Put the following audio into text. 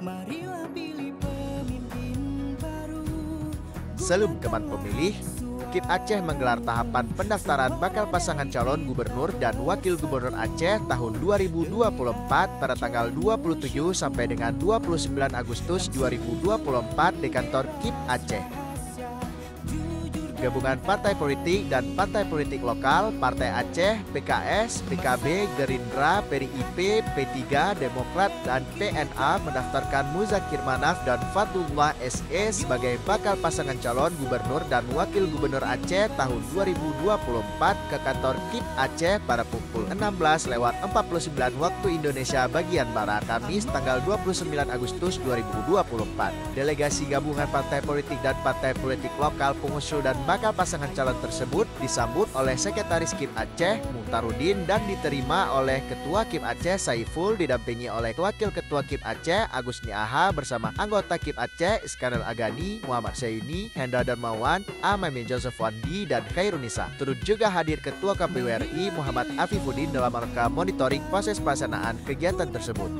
Marilah pilih pemimpin baru. Selum-keman pemilih, KIP Aceh menggelar tahapan pendaftaran bakal pasangan calon gubernur dan wakil gubernur Aceh tahun 2024 pada tanggal 27 sampai dengan 29 Agustus 2024 di kantor KIP Aceh. Gabungan partai politik dan partai politik lokal, Partai Aceh, PKS, PKB, Gerindra, PDIP, P3, Demokrat, dan PNA mendaftarkan Muzakir Manaf dan Fadlullah SE sebagai bakal pasangan calon gubernur dan wakil gubernur Aceh tahun 2024 ke kantor KIP Aceh pada pukul 16.49 waktu Indonesia bagian Barat Kamis tanggal 29 Agustus 2024. Delegasi gabungan partai politik dan partai politik lokal pengusul dan bakal pasangan calon tersebut disambut oleh Sekretaris KIP Aceh, Muhtarudin, dan diterima oleh Ketua KIP Aceh, Saiful, didampingi oleh Wakil Ketua KIP Aceh, Agus Niaha, bersama anggota KIP Aceh, Iskandar Agani, Muhammad Sayuni, Hendra Darmawan, Amamin Joseph Wandi, dan Khairunisa. Turut juga hadir Ketua KPU RI, Muhammad Afifuddin, dalam rangka monitoring proses pelaksanaan kegiatan tersebut.